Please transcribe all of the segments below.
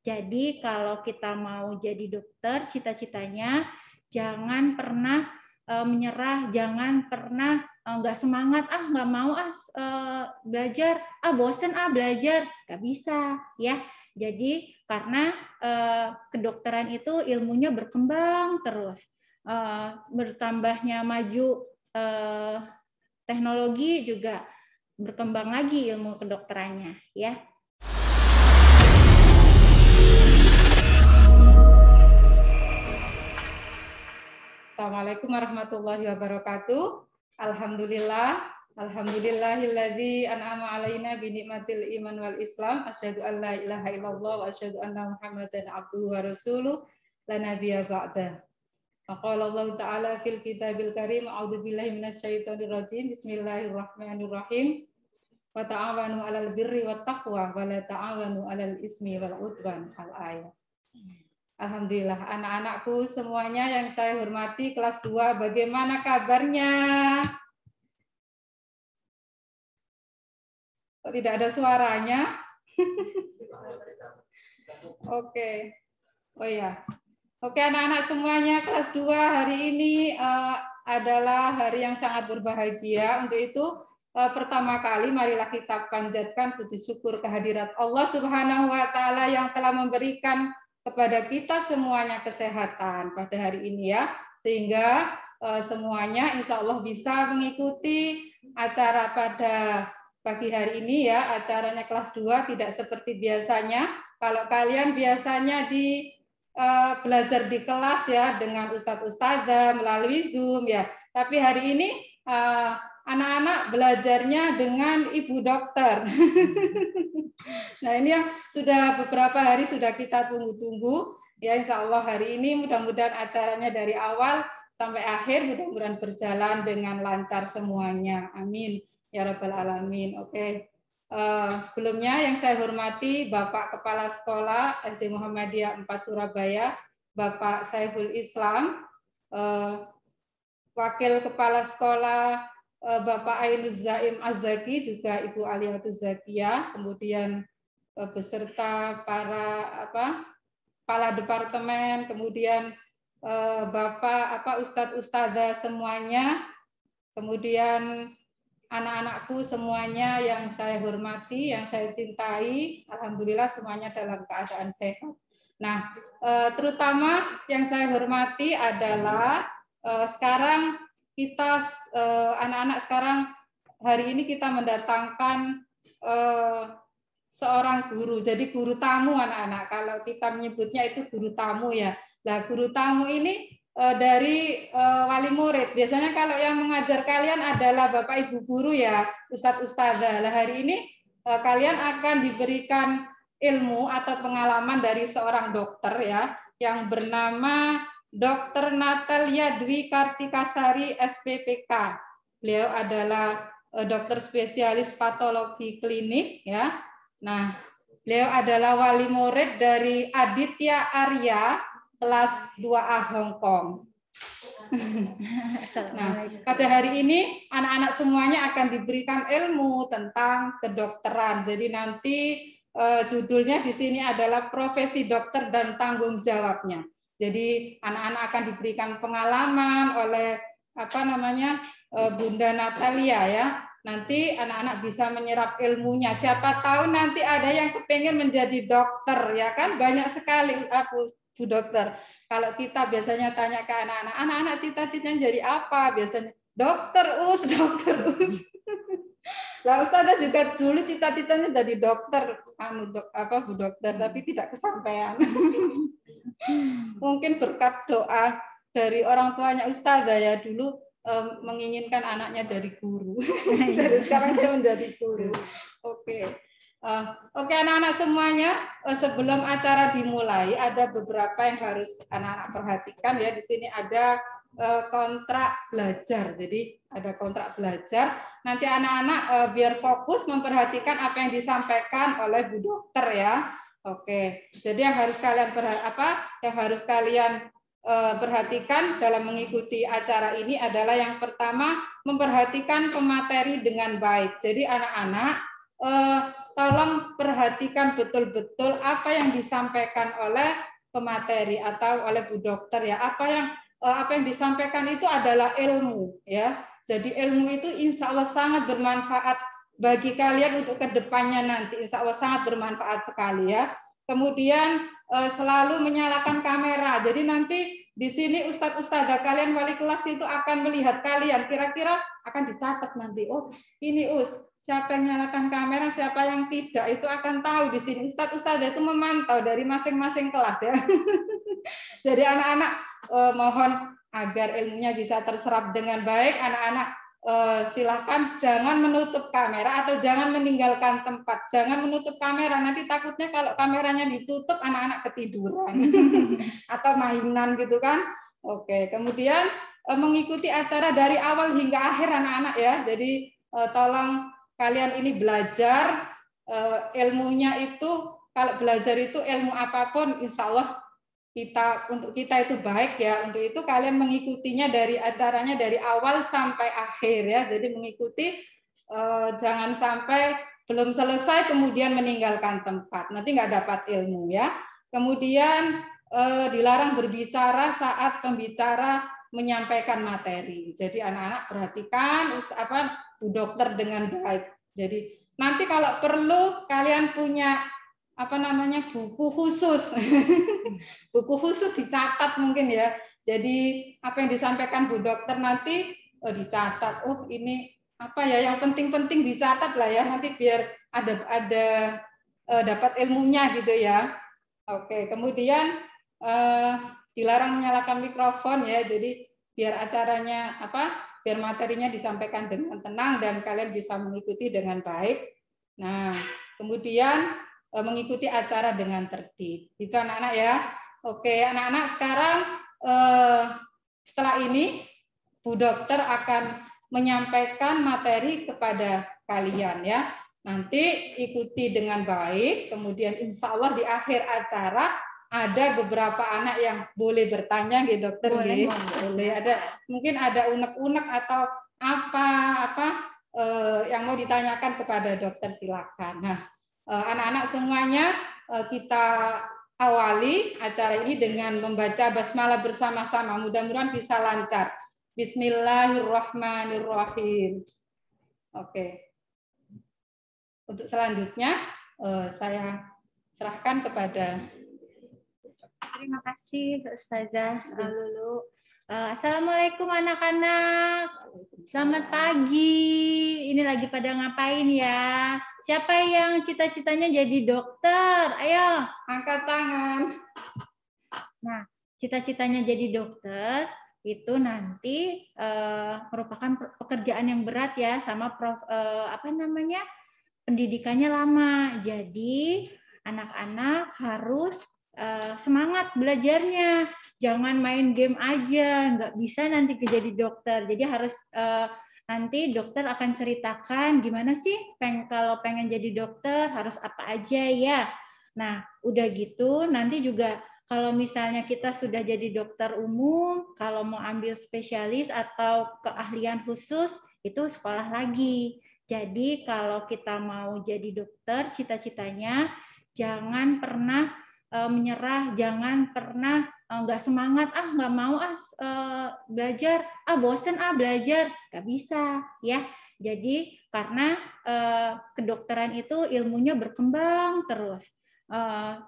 Jadi kalau kita mau jadi dokter, cita-citanya jangan pernah menyerah, jangan pernah nggak semangat, nggak mau belajar, bosen belajar, nggak bisa ya. Jadi karena kedokteran itu ilmunya berkembang terus, bertambahnya maju teknologi juga berkembang lagi ilmu kedokterannya ya. Assalamualaikum warahmatullahi wabarakatuh. Alhamdulillahilladzi an'ama alaina bi ni'matil iman wal islam. Asyhadu an la ilaha illallah wa asyhadu anna Muhammadan abduhu wa rasuluh la nabiyya ba'da. Qala Allah ta'ala fil kitabil karim, a'udzu billahi minasyaitonir rajim. Bismillahirrahmanirrahim. Wa ta'awanu 'alal birri wat taqwa wa la ta'awanu 'alal ismi wal 'udwan. Al-ayat. Alhamdulillah, anak-anakku semuanya yang saya hormati kelas 2, bagaimana kabarnya? Kok tidak ada suaranya? Oke. Oh ya. Oke, anak-anak semuanya kelas 2 hari ini adalah hari yang sangat berbahagia. Untuk itu pertama kali marilah kita panjatkan puji syukur kehadirat Allah Subhanahu wa taala yang telah memberikan kepada kita semuanya kesehatan pada hari ini ya, sehingga semuanya insya Allah bisa mengikuti acara pada pagi hari ini ya. Acaranya kelas 2 tidak seperti biasanya. Kalau kalian biasanya belajar di kelas ya dengan ustadz-ustadzah melalui Zoom ya, tapi hari ini anak-anak belajarnya dengan ibu dokter. Nah, ini yang sudah beberapa hari sudah kita tunggu-tunggu. Ya, insya Allah hari ini mudah-mudahan acaranya dari awal sampai akhir mudah-mudahan berjalan dengan lancar semuanya. Amin. Ya Rabbal Alamin. Oke. Sebelumnya yang saya hormati Bapak Kepala Sekolah SD Muhammadiyah 4 Surabaya, Bapak Saiful Islam, Wakil Kepala Sekolah Bapak Ainuz Zaim Az-Zaki, juga Ibu Aliatuz Zakiyah, kemudian beserta para kepala departemen, kemudian Bapak Ustadz Ustadzah semuanya, kemudian anak-anakku semuanya yang saya hormati, yang saya cintai, alhamdulillah semuanya dalam keadaan sehat. Nah, terutama yang saya hormati adalah sekarang kita anak-anak sekarang hari ini kita mendatangkan seorang guru. Jadi guru tamu anak-anak. Kalau kita menyebutnya itu guru tamu ya. Nah, guru tamu ini dari wali murid. Biasanya kalau yang mengajar kalian adalah Bapak Ibu guru ya, Ustadz Ustazah. Nah, hari ini kalian akan diberikan ilmu atau pengalaman dari seorang dokter ya yang bernama Dr. Natalia Dwi Kartikasari SPPK. Beliau adalah dokter spesialis patologi klinik ya. Nah, beliau adalah wali murid dari Aditya Arya kelas 2A Hong Kong. Nah, pada hari ini anak-anak semuanya akan diberikan ilmu tentang kedokteran. Jadi nanti judulnya di sini adalah profesi dokter dan tanggung jawabnya. Jadi anak-anak akan diberikan pengalaman oleh Bunda Natalia ya. Nanti anak-anak bisa menyerap ilmunya. Siapa tahu nanti ada yang kepengen menjadi dokter ya kan, banyak sekali Bu Dokter. Kalau kita biasanya tanya ke anak-anak, anak-anak cita-citanya jadi apa? Biasanya dokter us. Lah Ustazah juga dulu cita-citanya jadi dokter, Bu Dokter, tapi tidak kesampaian. Mungkin berkat doa dari orang tuanya Ustazah ya, dulu menginginkan anaknya dari guru. Jadi sekarang saya menjadi guru. Oke. Oke anak-anak semuanya, sebelum acara dimulai ada beberapa yang harus anak-anak perhatikan ya. Di sini ada kontrak belajar. Jadi ada kontrak belajar. Nanti anak-anak biar fokus memperhatikan apa yang disampaikan oleh Bu Dokter ya. Oke. Jadi yang harus kalian perhatikan dalam mengikuti acara ini adalah yang pertama memperhatikan pemateri dengan baik. Jadi anak-anak tolong perhatikan betul-betul apa yang disampaikan oleh pemateri atau oleh Bu Dokter ya. Apa yang disampaikan itu adalah ilmu ya. Jadi ilmu itu insya Allah sangat bermanfaat bagi kalian untuk kedepannya nanti. Insya Allah sangat bermanfaat sekali ya. Kemudian selalu menyalakan kamera. Jadi nanti di sini ustadz-ustadzah kalian wali kelas itu akan melihat kalian. Kira-kira akan dicatat nanti. Oh ini siapa yang nyalakan kamera, siapa yang tidak, itu akan tahu di sini. Ustadz-ustadzah itu memantau dari masing-masing kelas ya. Jadi anak-anak mohon agar ilmunya bisa terserap dengan baik. Anak-anak silakan jangan menutup kamera atau jangan meninggalkan tempat. Jangan menutup kamera, nanti takutnya kalau kameranya ditutup anak-anak ketiduran atau mainan gitu kan. Oke, kemudian mengikuti acara dari awal hingga akhir anak-anak ya. Jadi tolong kalian ini belajar ilmunya itu, kalau belajar itu ilmu apapun insya Allah untuk kita itu baik ya. Untuk itu kalian mengikutinya dari acaranya dari awal sampai akhir ya. Jadi mengikuti jangan sampai belum selesai kemudian meninggalkan tempat, nanti nggak dapat ilmu ya. Kemudian dilarang berbicara saat pembicara menyampaikan materi. Jadi anak-anak perhatikan Bu Dokter dengan baik. Jadi nanti kalau perlu kalian punya buku khusus. Buku khusus dicatat mungkin ya. Jadi apa yang disampaikan Bu Dokter nanti dicatat. Oh ini apa ya yang penting-penting dicatat lah ya, nanti biar ada dapat ilmunya gitu ya. Oke, kemudian dilarang menyalakan mikrofon ya. Jadi biar acaranya biar materinya disampaikan dengan tenang dan kalian bisa mengikuti dengan baik. Nah, kemudian mengikuti acara dengan tertib. Itu anak-anak ya. Oke, anak-anak sekarang setelah ini Bu Dokter akan menyampaikan materi kepada kalian ya. Nanti ikuti dengan baik, kemudian insya Allah di akhir acara ada beberapa anak yang boleh bertanya gitu Dokter. Boleh ada, mungkin ada unek-unek atau apa yang mau ditanyakan kepada Dokter, silakan. Nah, anak-anak semuanya kita awali acara ini dengan membaca basmalah bersama-sama. Mudah-mudahan bisa lancar. Bismillahirrahmanirrahim. Oke. Untuk selanjutnya saya serahkan kepada. Terima kasih Ustazah Lulu. Assalamualaikum anak-anak. Selamat pagi. Ini lagi pada ngapain ya? Siapa yang cita-citanya jadi dokter? Ayo, angkat tangan. Nah, cita-citanya jadi dokter itu nanti merupakan pekerjaan yang berat ya, sama pendidikannya lama. Jadi anak-anak harus semangat belajarnya, jangan main game aja, nggak bisa nanti jadi dokter. Jadi harus nanti dokter akan ceritakan gimana sih kalau pengen jadi dokter harus apa aja ya. Nah udah gitu nanti juga kalau misalnya kita sudah jadi dokter umum, kalau mau ambil spesialis atau keahlian khusus itu sekolah lagi. Jadi kalau kita mau jadi dokter, cita-citanya jangan pernah menyerah, jangan pernah nggak semangat, nggak mau belajar, bosen belajar, nggak bisa ya. Jadi karena kedokteran itu ilmunya berkembang terus,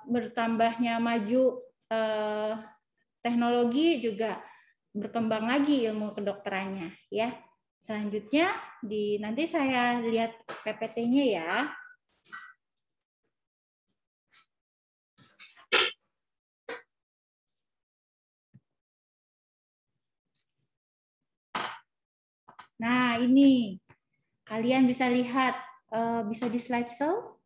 bertambahnya maju teknologi juga berkembang lagi ilmu kedokterannya ya. Selanjutnya nanti saya lihat PPT-nya ya. Nah, ini kalian bisa lihat, bisa di slideshow?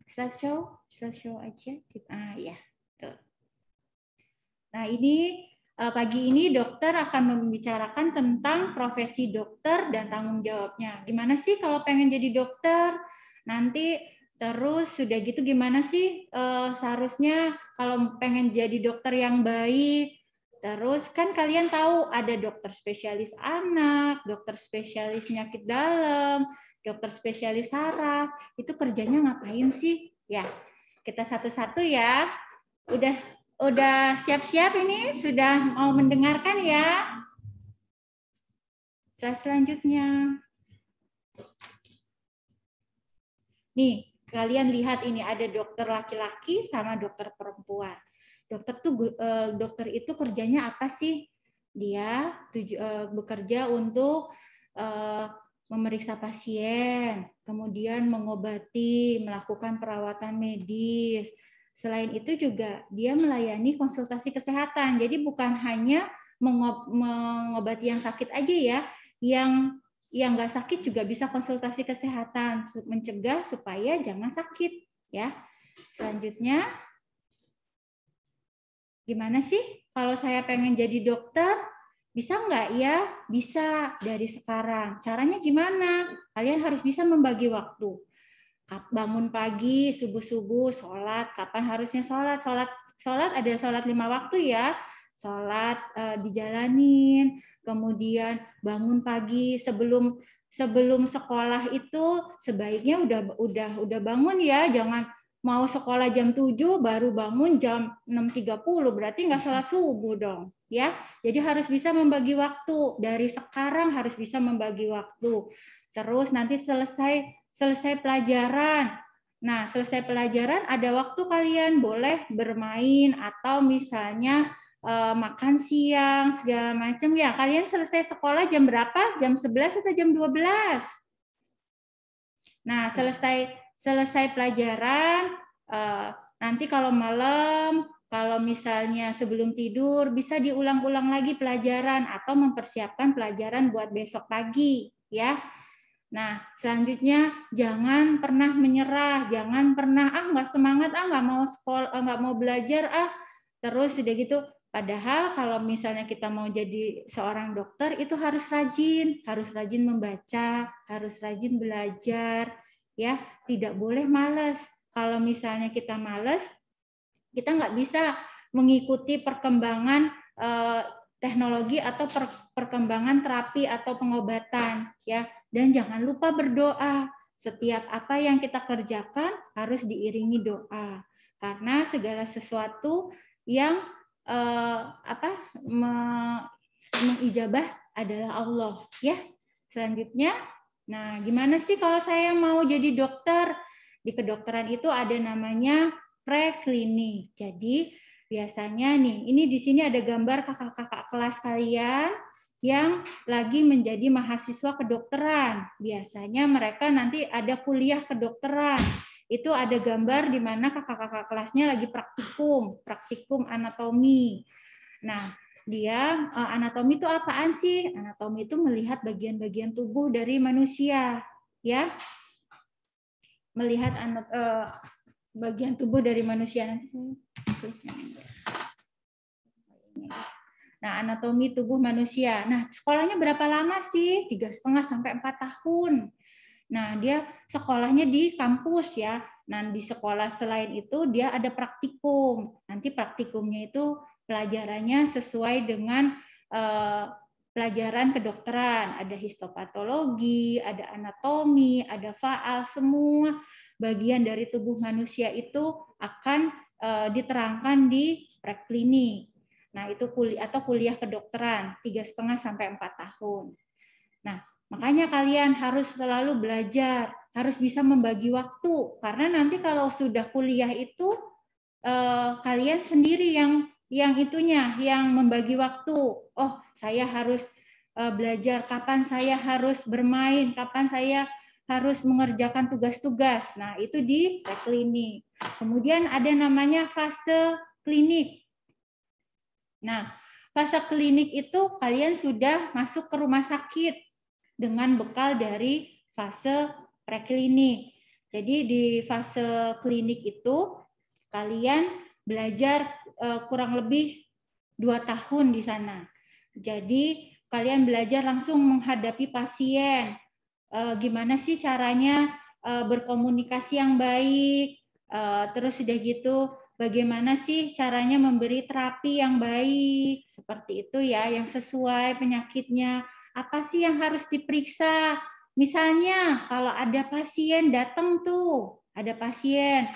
Slideshow aja. Ya. Tuh. Nah, ini pagi ini dokter akan membicarakan tentang profesi dokter dan tanggung jawabnya. Gimana sih kalau pengen jadi dokter? Nanti terus sudah gitu gimana sih seharusnya kalau pengen jadi dokter yang baik? Terus kan kalian tahu ada dokter spesialis anak, dokter spesialis penyakit dalam, dokter spesialis saraf. Itu kerjanya ngapain sih? Ya, kita satu-satu ya. Udah siap-siap ini? Sudah mau mendengarkan ya? Selanjutnya. Nih, kalian lihat ini ada dokter laki-laki sama dokter perempuan. Dokter itu kerjanya apa sih? Dia bekerja untuk memeriksa pasien, kemudian mengobati, melakukan perawatan medis. Selain itu juga dia melayani konsultasi kesehatan. Jadi bukan hanya mengobati yang sakit aja ya, yang nggak sakit juga bisa konsultasi kesehatan, mencegah supaya jangan sakit ya. Selanjutnya, gimana sih kalau saya pengen jadi dokter? Bisa nggak ya? Bisa dari sekarang. Caranya gimana? Kalian harus bisa membagi waktu. Bangun pagi, subuh-subuh, sholat. Kapan harusnya sholat? Sholat ada sholat 5 waktu ya. Sholat dijalanin. Kemudian bangun pagi sebelum sekolah itu sebaiknya udah bangun ya. Jangan mau sekolah jam 7 baru bangun jam 6.30, berarti nggak sholat subuh dong ya. Jadi harus bisa membagi waktu, dari sekarang harus bisa membagi waktu. Terus nanti selesai pelajaran. Nah, selesai pelajaran ada waktu kalian boleh bermain atau misalnya makan siang segala macam ya. Kalian selesai sekolah jam berapa? Jam 11 atau jam 12? Nah, selesai pelajaran, nanti kalau malam, kalau misalnya sebelum tidur, bisa diulang-ulang lagi pelajaran atau mempersiapkan pelajaran buat besok pagi, ya. Nah, selanjutnya jangan pernah menyerah, jangan pernah nggak semangat, nggak mau sekolah, nggak mau belajar, terus udah gitu. Padahal kalau misalnya kita mau jadi seorang dokter itu harus rajin membaca, harus rajin belajar, ya, tidak boleh malas. Kalau misalnya kita malas, kita nggak bisa mengikuti perkembangan teknologi atau perkembangan terapi atau pengobatan, ya. Dan jangan lupa berdoa. Setiap apa yang kita kerjakan harus diiringi doa, karena segala sesuatu yang mengijabah adalah Allah, ya. Selanjutnya, nah gimana sih kalau saya mau jadi dokter? Di kedokteran itu ada namanya preklinik. Jadi biasanya nih, ini di sini ada gambar kakak-kakak kelas kalian yang lagi menjadi mahasiswa kedokteran. Biasanya mereka nanti ada kuliah kedokteran. Itu ada gambar di mana kakak-kakak kelasnya lagi praktikum anatomi. Nah, dia anatomi itu apaan sih? Anatomi itu melihat bagian-bagian tubuh dari manusia, ya. Melihat bagian tubuh dari manusia. Nah, anatomi tubuh manusia. Nah, sekolahnya berapa lama sih? 3,5 sampai 4 tahun. Nah, dia sekolahnya di kampus ya. Nah, di sekolah selain itu dia ada praktikum. Nanti praktikumnya itu pelajarannya sesuai dengan pelajaran kedokteran. Ada histopatologi, ada anatomi, ada faal, semua bagian dari tubuh manusia itu akan diterangkan di preklinik. Nah, itu kuliah kedokteran 3,5 sampai 4 tahun. Nah, makanya kalian harus selalu belajar, harus bisa membagi waktu, karena nanti kalau sudah kuliah itu kalian sendiri yang membagi waktu. Oh, saya harus belajar, kapan saya harus bermain, kapan saya harus mengerjakan tugas-tugas. Nah, itu di preklinik. Kemudian ada namanya fase klinik. Nah, fase klinik itu kalian sudah masuk ke rumah sakit dengan bekal dari fase preklinik. Jadi di fase klinik itu kalian belajar kurang lebih 2 tahun di sana. Jadi kalian belajar langsung menghadapi pasien. Gimana sih caranya berkomunikasi yang baik, terus udah gitu bagaimana sih caranya memberi terapi yang baik, seperti itu ya, yang sesuai penyakitnya. Apa sih yang harus diperiksa? Misalnya kalau ada pasien datang tuh, ada pasien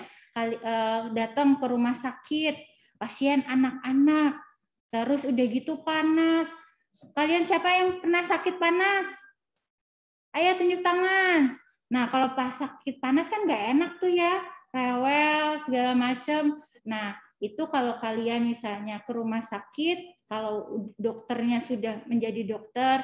datang ke rumah sakit, pasien anak-anak, terus udah gitu panas. Kalian siapa yang pernah sakit panas? Ayo tunjuk tangan. Nah, kalau pas sakit panas kan nggak enak tuh ya, rewel segala macam. Nah, itu kalau kalian misalnya ke rumah sakit, kalau dokternya sudah menjadi dokter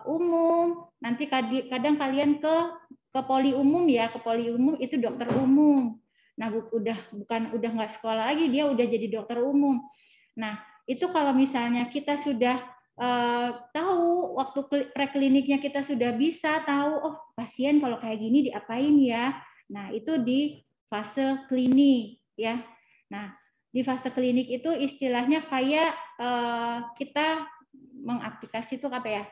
umum, nanti kadang kalian ke poli umum ya, ke poli umum itu dokter umum. Nah, udah nggak sekolah lagi, dia udah jadi dokter umum. Nah, itu kalau misalnya kita sudah tahu waktu prekliniknya, kita sudah bisa tahu, oh pasien kalau kayak gini diapain ya. Nah, itu di fase klinik ya. Nah, di fase klinik itu istilahnya kayak kita mengaplikasi itu apa ya?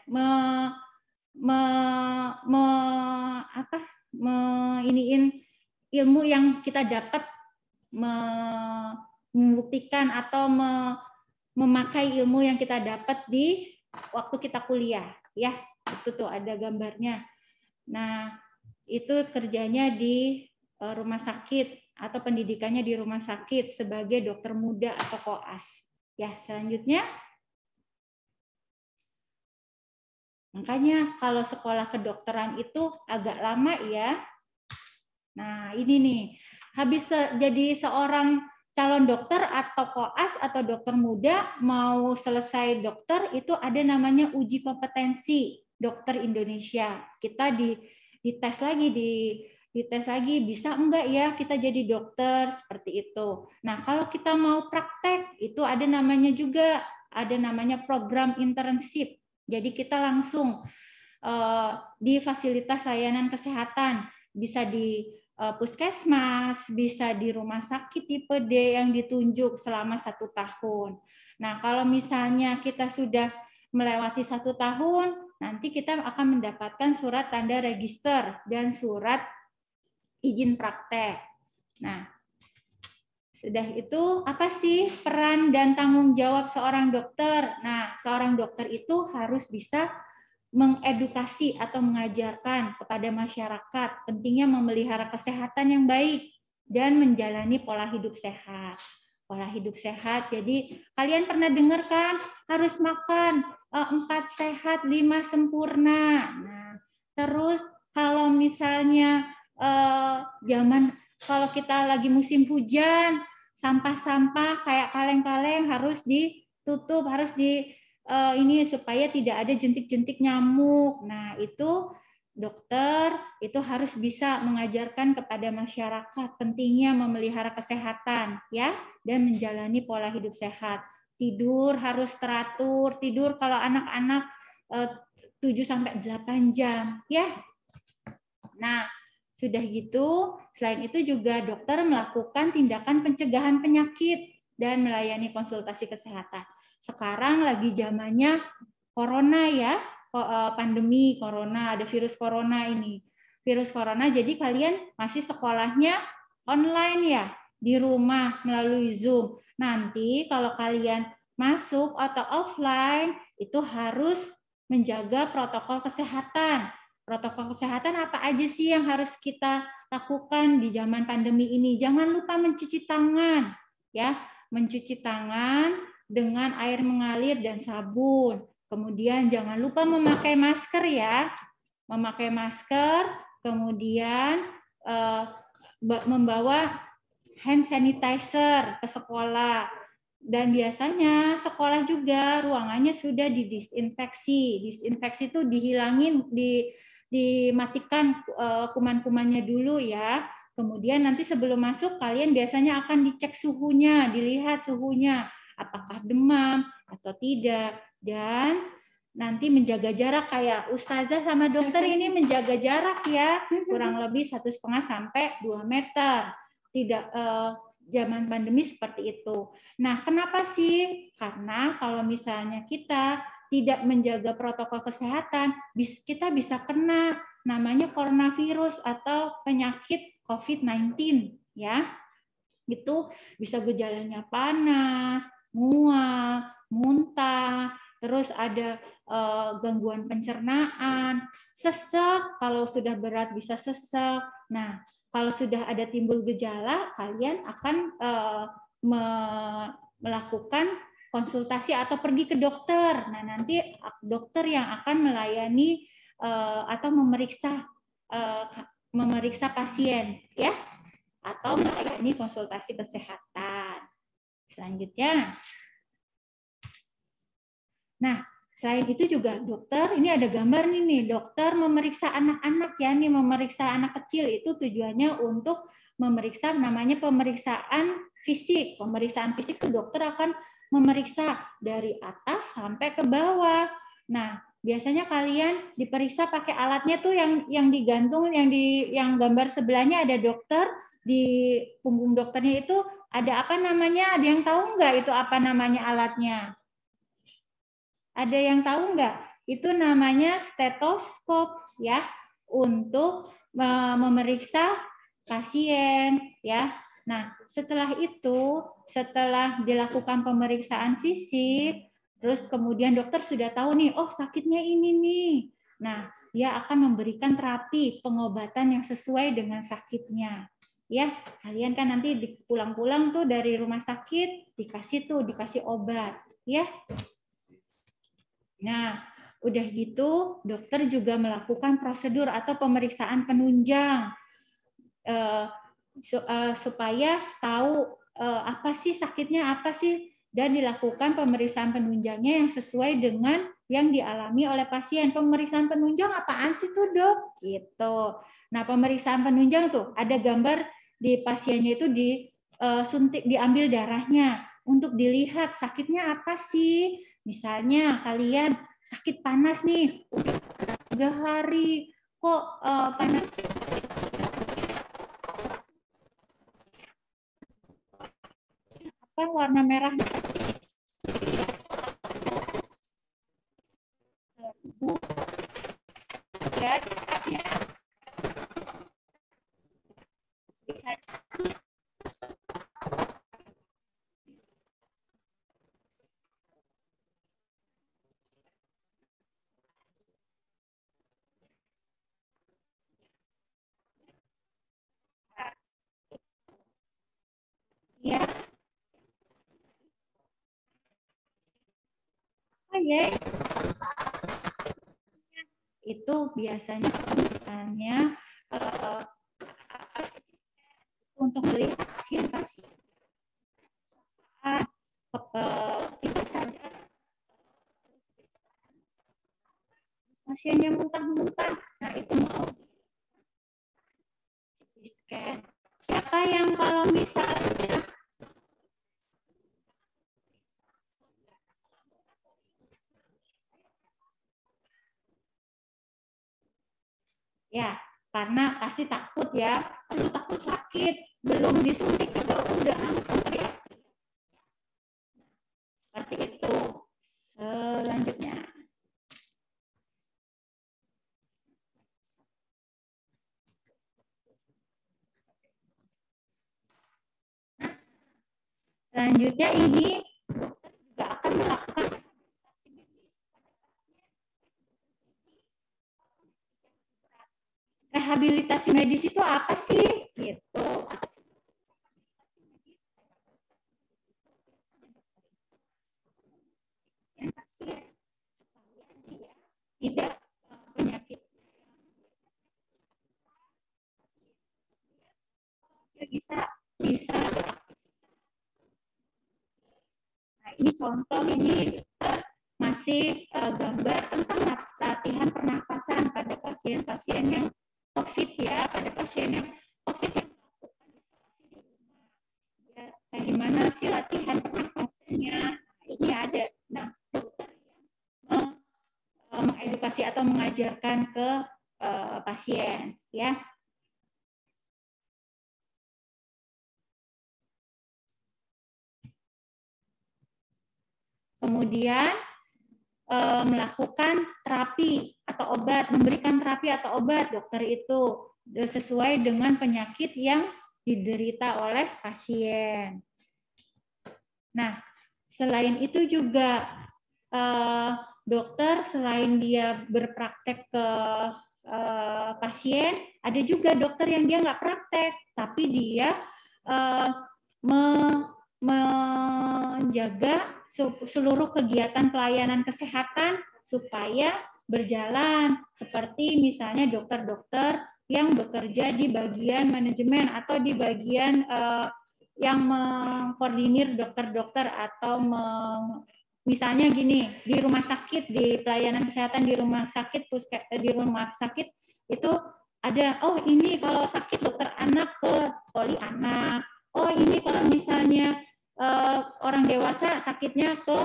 Iniin ilmu yang kita dapat, membuktikan atau memakai ilmu yang kita dapat di waktu kita kuliah ya. Itu tuh ada gambarnya. Nah, itu kerjanya di rumah sakit atau pendidikannya di rumah sakit sebagai dokter muda atau koas. Ya, selanjutnya. Makanya kalau sekolah kedokteran itu agak lama ya. Nah, ini nih. Habis jadi seorang calon dokter atau koas atau dokter muda, mau selesai dokter itu ada namanya uji kompetensi dokter Indonesia. Kita dites lagi, dites lagi bisa enggak ya kita jadi dokter, seperti itu. Nah, kalau kita mau praktek itu ada namanya juga, ada namanya program internship. Jadi kita langsung di fasilitas layanan kesehatan, bisa di puskesmas, bisa di rumah sakit tipe D yang ditunjuk selama 1 tahun. Nah, kalau misalnya kita sudah melewati 1 tahun, nanti kita akan mendapatkan surat tanda register dan surat izin praktek. Nah, sudah itu apa sih peran dan tanggung jawab seorang dokter? Nah, seorang dokter itu harus bisa mengedukasi atau mengajarkan kepada masyarakat pentingnya memelihara kesehatan yang baik dan menjalani pola hidup sehat. Pola hidup sehat, jadi kalian pernah dengar kan harus makan 4 sehat 5 sempurna. Nah, terus kalau misalnya kalau kita lagi musim hujan, sampah-sampah kayak kaleng-kaleng harus ditutup, harus ini supaya tidak ada jentik-jentik nyamuk. Nah, itu dokter itu harus bisa mengajarkan kepada masyarakat pentingnya memelihara kesehatan ya dan menjalani pola hidup sehat. Tidur harus teratur, tidur kalau anak-anak 7 sampai 8 jam ya. Nah, sudah gitu, selain itu juga dokter melakukan tindakan pencegahan penyakit dan melayani konsultasi kesehatan. Sekarang lagi zamannya corona ya, pandemi corona, ada virus corona ini. Virus corona, jadi kalian masih sekolahnya online ya, di rumah melalui Zoom. Nanti kalau kalian masuk atau offline, itu harus menjaga protokol kesehatan. Protokol kesehatan apa aja sih yang harus kita lakukan di zaman pandemi ini? Jangan lupa mencuci tangan, ya, mencuci tangan dengan air mengalir dan sabun. Kemudian jangan lupa memakai masker ya, memakai masker. Kemudian membawa hand sanitizer ke sekolah. Dan biasanya sekolah juga ruangannya sudah didisinfeksi. Disinfeksi itu dihilangin, dimatikan kuman-kumannya dulu ya. Kemudian nanti sebelum masuk kalian biasanya akan dicek suhunya, dilihat suhunya apakah demam atau tidak, dan nanti menjaga jarak kayak ustazah sama dokter ini menjaga jarak ya, kurang lebih 1,5 sampai 2 meter. Tidak zaman pandemi seperti itu. Nah, kenapa sih? Karena kalau misalnya kita tidak menjaga protokol kesehatan, kita bisa kena namanya coronavirus atau penyakit COVID-19 ya. Itu bisa gejalanya panas, mual, muntah, terus ada gangguan pencernaan, sesek, kalau sudah berat bisa sesek. Nah, kalau sudah ada timbul gejala, kalian akan melakukan konsultasi atau pergi ke dokter. Nah, nanti dokter yang akan melayani atau memeriksa pasien, ya, atau melayani konsultasi kesehatan. Selanjutnya, nah, selain itu juga dokter, ini ada gambar nih, dokter memeriksa anak-anak ya, nih memeriksa anak kecil itu tujuannya untuk memeriksa, namanya pemeriksaan fisik. Pemeriksaan fisik itu dokter akan memeriksa dari atas sampai ke bawah. Nah, biasanya kalian diperiksa pakai alatnya tuh yang digantung, yang gambar sebelahnya ada dokter, di punggung dokternya itu ada apa namanya? Ada yang tahu nggak itu apa namanya alatnya? Ada yang tahu nggak? Itu namanya stetoskop ya, untuk memeriksa pasien ya. Nah, setelah itu, setelah dilakukan pemeriksaan fisik, terus kemudian dokter sudah tahu nih, oh sakitnya ini nih. Nah, dia akan memberikan terapi pengobatan yang sesuai dengan sakitnya. Ya, kalian kan nanti pulang-pulang tuh dari rumah sakit dikasih obat, ya. Nah, udah gitu dokter juga melakukan prosedur atau pemeriksaan penunjang supaya tahu apa sih sakitnya apa sih, dan dilakukan pemeriksaan penunjangnya yang sesuai dengan yang dialami oleh pasien. Pemeriksaan penunjang apaan sih tuh, Dok? Gitu. Nah, pemeriksaan penunjang tuh ada gambar di pasiennya itu disuntik, diambil darahnya untuk dilihat sakitnya apa sih. Misalnya kalian sakit panas nih, udah 3 hari kok panas apa warna merah ya. Ya, itu biasanya misalnya untuk melihat pasien-pasien tidak sadar, pasiennya muntah-muntah, nah itu mau scan. Siapa yang kalau misalnya ya, karena pasti takut ya, takut sakit, belum disuntik juga udah teriak. Seperti itu. Selanjutnya. Selanjutnya ini dokter juga akan melakukan rehabilitasi medis. Itu apa sih? Gitu. Pasien supaya dia tidak penyakit, dia bisa. Nah, ini contoh ini masih gambar tentang latihan pernapasan pada pasien-pasien yang COVID ya, pada pasien yang COVID yang melakukan isolasi di rumah. Ya, kayak gimana sih latihan pernapasannya? Ini ada. Nah, dokter yang mengedukasi atau mengajarkan ke pasien, ya. Kemudian melakukan terapi atau obat, memberikan terapi atau obat dokter itu sesuai dengan penyakit yang diderita oleh pasien. Nah, selain itu juga dokter selain dia berpraktek ke pasien, ada juga dokter yang dia nggak praktek, tapi dia menjaga seluruh kegiatan pelayanan kesehatan supaya berjalan, seperti misalnya dokter-dokter yang bekerja di bagian manajemen atau di bagian yang mengkoordinir dokter-dokter atau misalnya gini, di rumah sakit, di pelayanan kesehatan di rumah sakit, itu ada, oh ini kalau sakit dokter anak ke poli anak, oh ini kalau misalnya orang dewasa sakitnya ke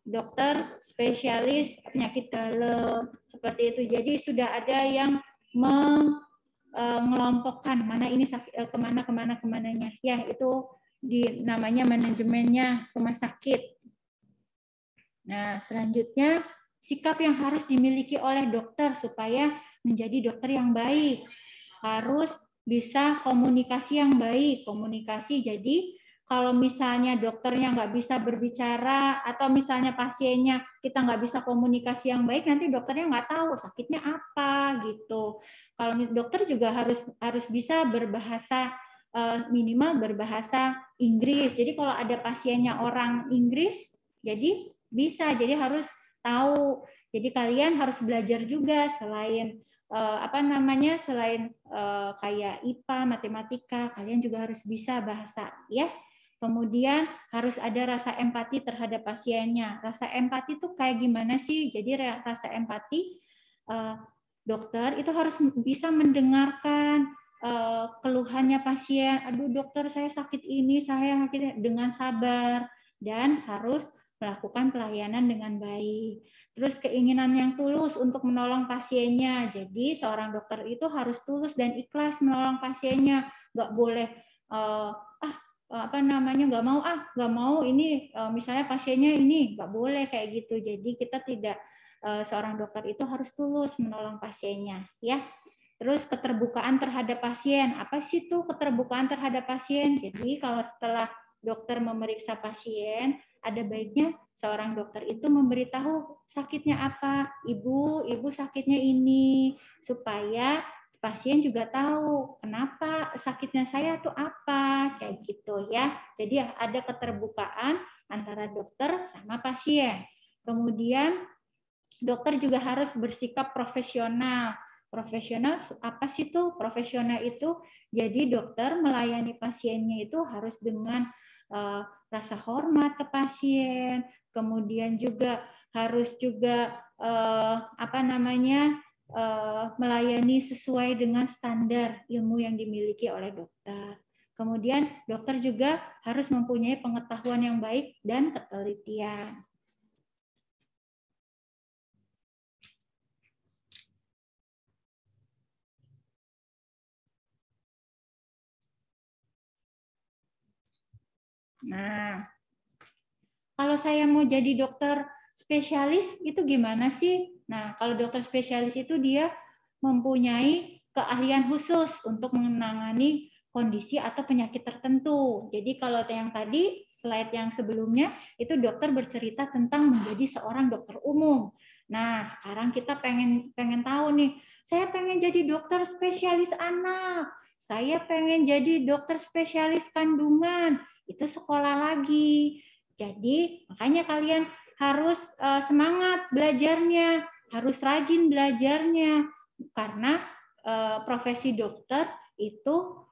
dokter spesialis penyakit dalam, seperti itu. Jadi sudah ada yang mengelompokkan mana ini kemananya. Ya, itu namanya manajemennya rumah sakit. Nah, selanjutnya sikap yang harus dimiliki oleh dokter supaya menjadi dokter yang baik. Harus bisa komunikasi yang baik. Komunikasi, jadi kalau misalnya dokternya nggak bisa berbicara atau misalnya pasiennya kita nggak bisa komunikasi yang baik, nanti dokternya nggak tahu sakitnya apa gitu. Kalau dokter juga harus bisa berbahasa, minimal berbahasa Inggris. Jadi kalau ada pasiennya orang Inggris, jadi bisa, jadi harus tahu. Jadi kalian harus belajar juga selain selain kayak IPA, matematika, kalian juga harus bisa bahasa, ya. Kemudian harus ada rasa empati terhadap pasiennya. Rasa empati itu kayak gimana sih? Jadi rasa empati, dokter itu harus bisa mendengarkan keluhannya pasien. Aduh dokter, saya sakit ini, saya sakit, dengan sabar, dan harus melakukan pelayanan dengan baik. Terus keinginan yang tulus untuk menolong pasiennya. Jadi seorang dokter itu harus tulus dan ikhlas menolong pasiennya. Nggak boleh nggak mau ini misalnya pasiennya ini, nggak boleh kayak gitu. Jadi kita tidak, seorang dokter itu harus tulus menolong pasiennya, ya. Terus keterbukaan terhadap pasien. Apa sih tuh keterbukaan terhadap pasien? Jadi kalau setelah dokter memeriksa pasien, ada baiknya seorang dokter itu memberitahu sakitnya apa. Ibu sakitnya ini, supaya pasien juga tahu kenapa sakitnya saya tuh apa, kayak gitu ya. Jadi ada keterbukaan antara dokter sama pasien. Kemudian dokter juga harus bersikap profesional. Profesional apa sih tuh? Profesional itu jadi dokter melayani pasiennya itu harus dengan rasa hormat ke pasien, kemudian juga harus juga melayani sesuai dengan standar ilmu yang dimiliki oleh dokter. Kemudian dokter juga harus mempunyai pengetahuan yang baik dan ketelitian. Nah, kalau saya mau jadi dokter spesialis itu gimana sih? Nah, kalau dokter spesialis itu dia mempunyai keahlian khusus untuk menangani kondisi atau penyakit tertentu. Jadi kalau yang tadi, slide yang sebelumnya, itu dokter bercerita tentang menjadi seorang dokter umum. Nah, sekarang kita pengen tahu nih, saya pengen jadi dokter spesialis anak, saya pengen jadi dokter spesialis kandungan, itu sekolah lagi. Jadi makanya kalian harus semangat belajarnya, harus rajin belajarnya, karena profesi dokter itu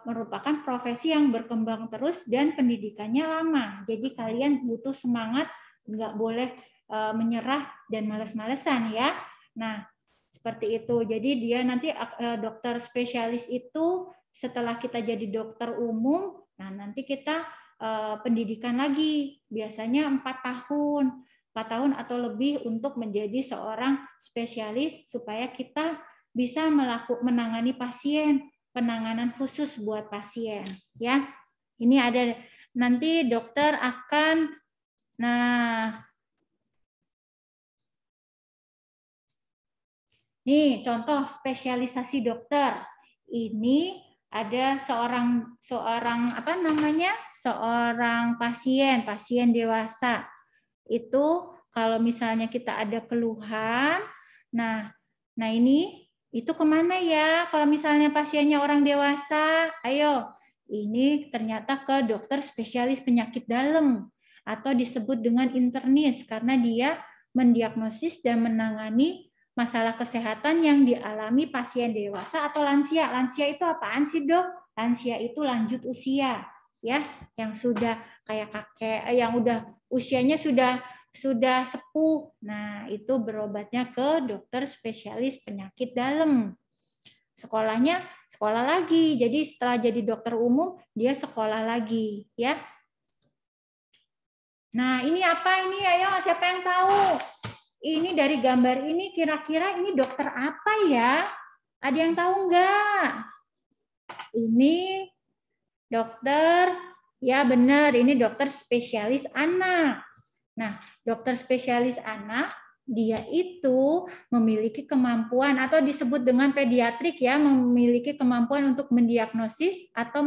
merupakan profesi yang berkembang terus dan pendidikannya lama. Jadi kalian butuh semangat, nggak boleh menyerah dan males-malesan ya. Nah, seperti itu. Jadi dia nanti dokter spesialis itu setelah kita jadi dokter umum, nah nanti kita pendidikan lagi, biasanya 4 tahun atau lebih untuk menjadi seorang spesialis supaya kita bisa menangani pasien, penanganan khusus buat pasien, ya. Ini ada nanti dokter akan, nah, nih contoh spesialisasi dokter. Ini ada seorang apa namanya? Seorang pasien dewasa. Itu kalau misalnya kita ada keluhan, nah ini itu kemana ya? Kalau misalnya pasiennya orang dewasa, ayo, ini ternyata ke dokter spesialis penyakit dalam atau disebut dengan internis karena dia mendiagnosis dan menangani masalah kesehatan yang dialami pasien dewasa atau lansia. Lansia itu apaan sih, Dok? Lansia itu lanjut usia, ya, yang sudah kayak kakek, yang udah usianya sudah sepuh. Nah, itu berobatnya ke dokter spesialis penyakit dalam. Sekolahnya sekolah lagi. Jadi setelah jadi dokter umum, dia sekolah lagi, ya. Nah, ini apa ini? Ayo, siapa yang tahu? Ini dari gambar ini kira-kira ini dokter apa ya? Ada yang tahu nggak? Ini dokter, ya benar, ini dokter spesialis anak. Nah, dokter spesialis anak, dia itu memiliki kemampuan atau disebut dengan pediatrik ya, memiliki kemampuan untuk mendiagnosis atau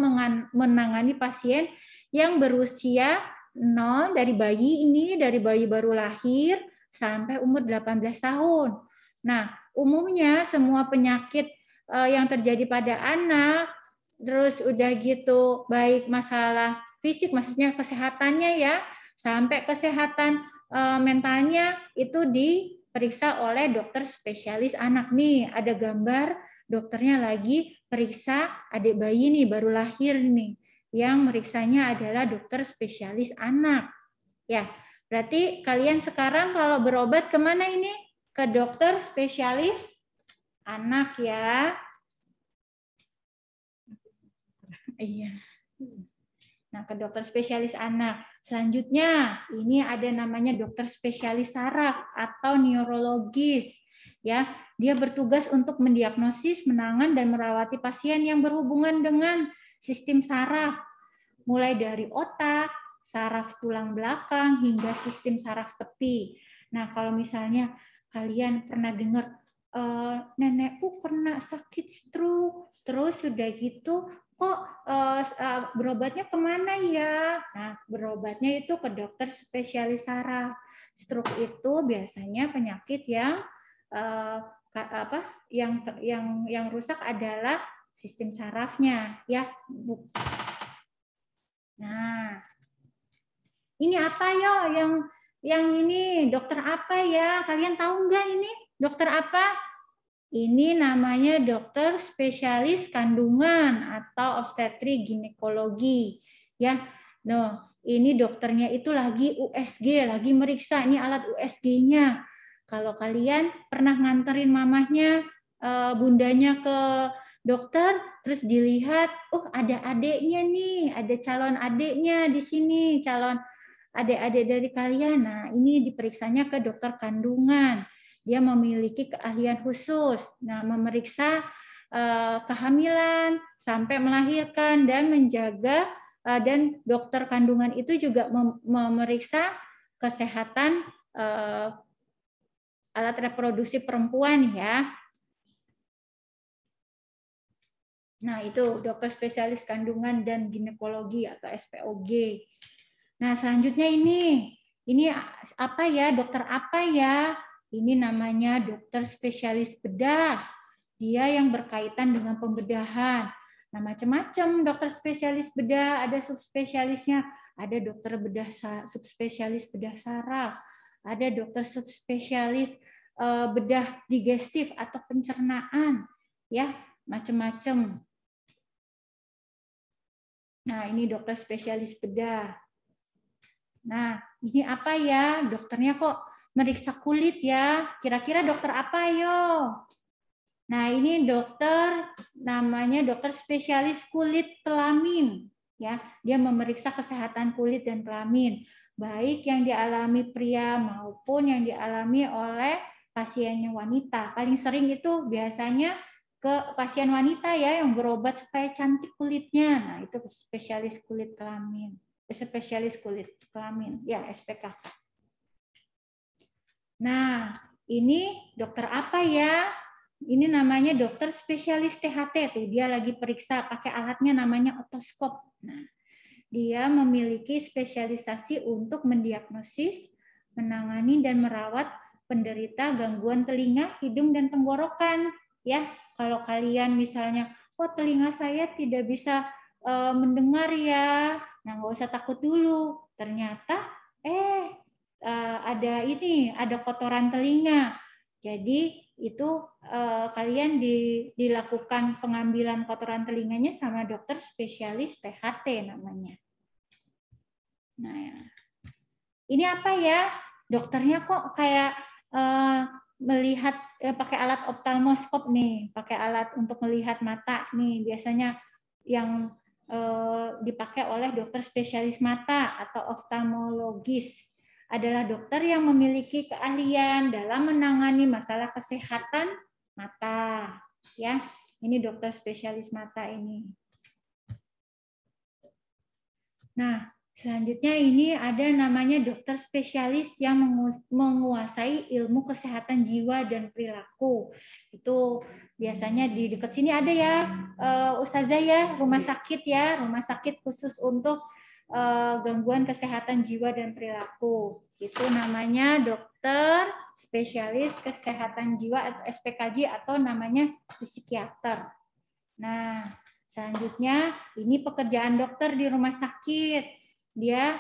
menangani pasien yang berusia 0 dari bayi ini, dari bayi baru lahir sampai umur 18 tahun. Nah, umumnya semua penyakit yang terjadi pada anak, terus udah gitu baik masalah fisik, maksudnya kesehatannya ya, sampai kesehatan mentalnya itu diperiksa oleh dokter spesialis anak. Nih ada gambar dokternya lagi periksa adik bayi nih baru lahir nih, yang meriksanya adalah dokter spesialis anak. Ya, berarti kalian sekarang kalau berobat kemana ini? Ke dokter spesialis anak ya. Iya. Nah, ke dokter spesialis anak. Selanjutnya, ini ada namanya dokter spesialis saraf atau neurologis. Ya, dia bertugas untuk mendiagnosis, menangani dan merawati pasien yang berhubungan dengan sistem saraf, mulai dari otak, saraf tulang belakang hingga sistem saraf tepi. Nah, kalau misalnya kalian pernah dengar nenekku pernah sakit stroke, terus sudah gitu kok berobatnya kemana ya? Nah, berobatnya itu ke dokter spesialis saraf. Stroke itu biasanya penyakit yang yang rusak adalah sistem sarafnya, ya. Nah, ini apa yo? Yang ini dokter apa ya? Kalian tahu nggak ini dokter apa? Ini namanya dokter spesialis kandungan atau obstetri ginekologi. Ya, no, ini dokternya itu lagi USG, lagi meriksa. Ini alat USG-nya. Kalau kalian pernah nganterin mamahnya, bundanya ke dokter, terus dilihat, ada adiknya nih, ada calon adiknya di sini, calon adik-adik dari kalian. Nah, ini diperiksanya ke dokter kandungan. Dia memiliki keahlian khusus, nah memeriksa kehamilan sampai melahirkan dan menjaga, dan dokter kandungan itu juga memeriksa kesehatan alat reproduksi perempuan ya. Nah itu dokter spesialis kandungan dan ginekologi atau SPOG. Nah selanjutnya ini apa ya, dokter apa ya? Ini namanya dokter spesialis bedah. Dia yang berkaitan dengan pembedahan. Nah, macam-macam dokter spesialis bedah, ada subspesialisnya, ada dokter bedah subspesialis bedah saraf, ada dokter subspesialis bedah digestif atau pencernaan, ya, macam-macam. Nah, ini dokter spesialis bedah. Nah, ini apa ya? Dokternya kok meriksa kulit ya. Kira-kira dokter apa yo? Nah, ini dokter namanya dokter spesialis kulit kelamin ya. Dia memeriksa kesehatan kulit dan kelamin, baik yang dialami pria maupun yang dialami oleh pasiennya wanita. Paling sering itu biasanya ke pasien wanita ya yang berobat supaya cantik kulitnya. Nah, itu spesialis kulit kelamin. Spesialis kulit kelamin, ya SPK. Nah, ini dokter apa ya? Ini namanya dokter spesialis THT tuh, dia lagi periksa pakai alatnya namanya otoskop. Nah, dia memiliki spesialisasi untuk mendiagnosis, menangani dan merawat penderita gangguan telinga, hidung dan tenggorokan. Ya, kalau kalian misalnya, oh telinga saya tidak bisa mendengar ya, nah nggak usah takut dulu. Ternyata ada kotoran telinga. Jadi itu kalian dilakukan pengambilan kotoran telinganya sama dokter spesialis THT namanya. Nah, ini apa ya? Dokternya kok kayak melihat pakai alat oftalmoskop nih, pakai alat untuk melihat mata nih. Biasanya yang dipakai oleh dokter spesialis mata atau oftalmologis adalah dokter yang memiliki keahlian dalam menangani masalah kesehatan mata. Ya, ini dokter spesialis mata ini. Nah, selanjutnya ini ada namanya dokter spesialis yang menguasai ilmu kesehatan jiwa dan perilaku. Itu biasanya di dekat sini ada ya, Ustazah ya, rumah sakit khusus untuk gangguan kesehatan jiwa dan perilaku. Itu namanya dokter spesialis kesehatan jiwa atau SPKJ atau namanya psikiater. Nah, selanjutnya ini pekerjaan dokter di rumah sakit. Dia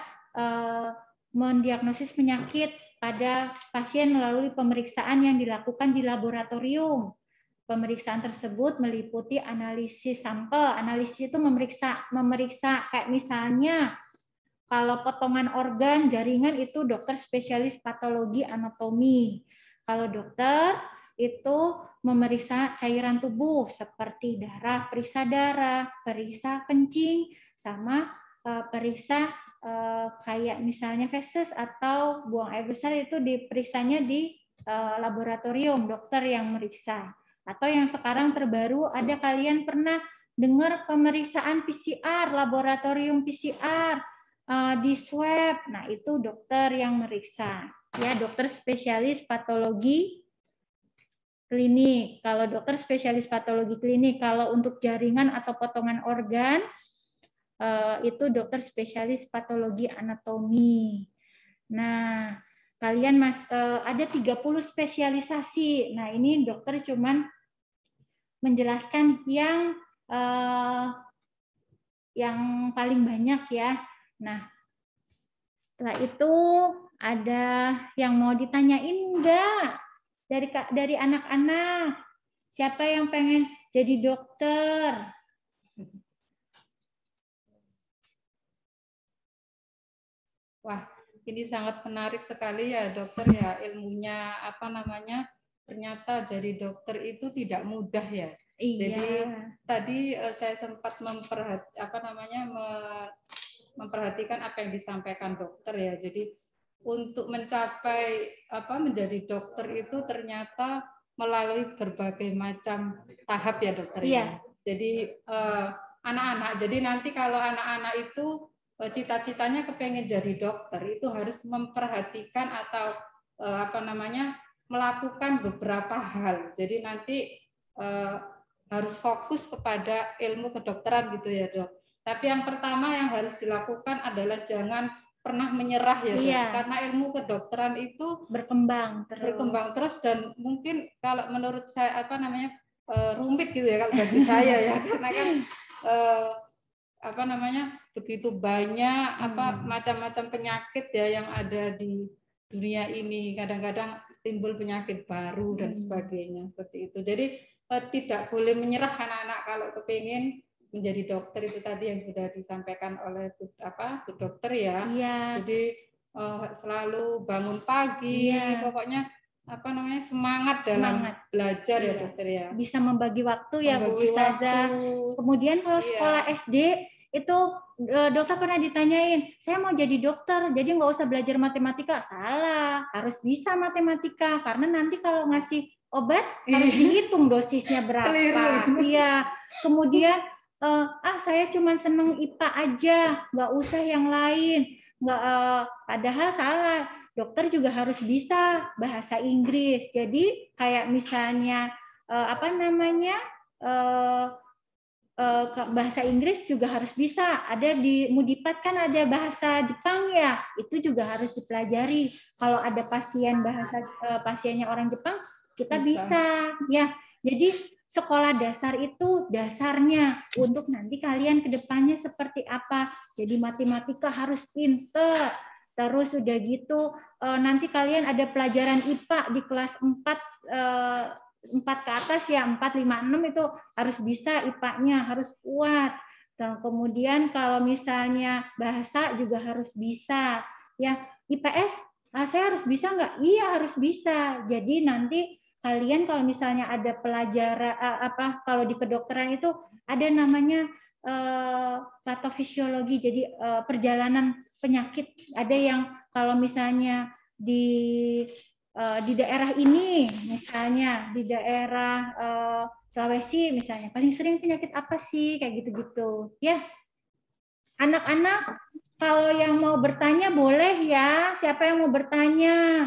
mendiagnosis penyakit pada pasien melalui pemeriksaan yang dilakukan di laboratorium. Pemeriksaan tersebut meliputi analisis sampel. Analisis itu memeriksa kayak misalnya kalau potongan organ, jaringan itu dokter spesialis patologi anatomi. Kalau dokter itu memeriksa cairan tubuh seperti darah, periksa kencing, sama periksa kayak misalnya feses atau buang air besar itu diperiksanya di laboratorium, dokter yang meriksa. Atau yang sekarang terbaru ada kalian pernah dengar pemeriksaan PCR, laboratorium PCR di swab. Nah, itu dokter yang meriksa. Ya, dokter spesialis patologi klinik. Kalau dokter spesialis patologi klinik, kalau untuk jaringan atau potongan organ itu dokter spesialis patologi anatomi. Nah, kalian ada 30 spesialisasi. Nah, ini dokter cuman menjelaskan yang paling banyak ya. Nah, setelah itu ada yang mau ditanyain enggak dari anak-anak? Siapa yang pengen jadi dokter? Wah, ini sangat menarik sekali ya dokter ya, ilmunya ternyata jadi dokter itu tidak mudah ya. Iya. Jadi tadi saya sempat memperhatikan apa yang disampaikan dokter ya. Jadi untuk mencapai menjadi dokter itu ternyata melalui berbagai macam tahap ya dokter ya. Jadi anak-anak, jadi nanti kalau anak-anak itu cita-citanya kepengen jadi dokter itu harus memperhatikan atau melakukan beberapa hal. Jadi nanti harus fokus kepada ilmu kedokteran gitu ya dok. Tapi yang pertama yang harus dilakukan adalah jangan pernah menyerah ya dok. Karena ilmu kedokteran itu berkembang terus dan mungkin kalau menurut saya rumit gitu ya kalau bagi saya ya karena kan begitu banyak macam-macam penyakit ya yang ada di dunia ini, kadang-kadang timbul penyakit baru dan sebagainya seperti itu. Jadi tidak boleh menyerah anak-anak kalau kepingin menjadi dokter itu tadi yang sudah disampaikan oleh Bu dokter ya. Jadi selalu bangun pagi, pokoknya semangat dalam belajar ya dokter ya. Bisa membagi waktu ya Bu Ustazah. Kemudian kalau sekolah SD itu dokter pernah ditanyain, saya mau jadi dokter, jadi nggak usah belajar matematika. Salah, harus bisa matematika karena nanti kalau ngasih obat harus dihitung dosisnya berapa. Iya. Kemudian saya cuma seneng IPA aja, nggak usah yang lain. Padahal salah. Dokter juga harus bisa bahasa Inggris. Jadi kayak misalnya apa namanya bahasa Inggris juga harus bisa. Ada di Mudipat kan ada bahasa Jepang ya, itu juga harus dipelajari. Kalau ada pasien pasiennya orang Jepang, kita bisa ya. Jadi sekolah dasar itu dasarnya untuk nanti kalian ke depannya seperti apa. Jadi matematika harus pinter. Terus udah gitu nanti kalian ada pelajaran IPA di kelas 4 ke atas ya, 4, 5, 6 itu harus bisa IPA-nya, harus kuat. Dan kemudian kalau misalnya bahasa juga harus bisa. Ya, IPS saya harus bisa nggak? Iya, harus bisa. Jadi nanti kalian kalau misalnya ada pelajaran kalau di kedokteran itu ada namanya patofisiologi, jadi perjalanan penyakit. Ada yang kalau misalnya di daerah ini, misalnya di daerah Sulawesi misalnya, paling sering penyakit apa sih, kayak gitu-gitu ya. Anak-anak kalau yang mau bertanya boleh ya. Siapa yang mau bertanya?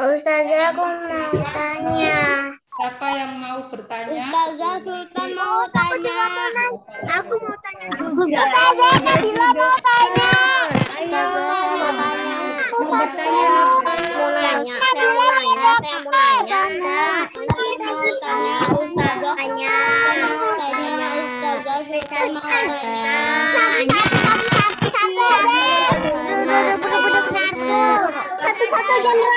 Ustazah, aku mau tanya. Siapa yang mau bertanya? Ustazah Sultan mau tanya. Aku mau tanya juga. Ustazah Nabila mau tanya. Ayo, mau tanya. mau bertanya apa? Mau nanya. Saya mau nanya. Ustazah tanya. Ustazah Sultan mau tanya. Satu-satu jangan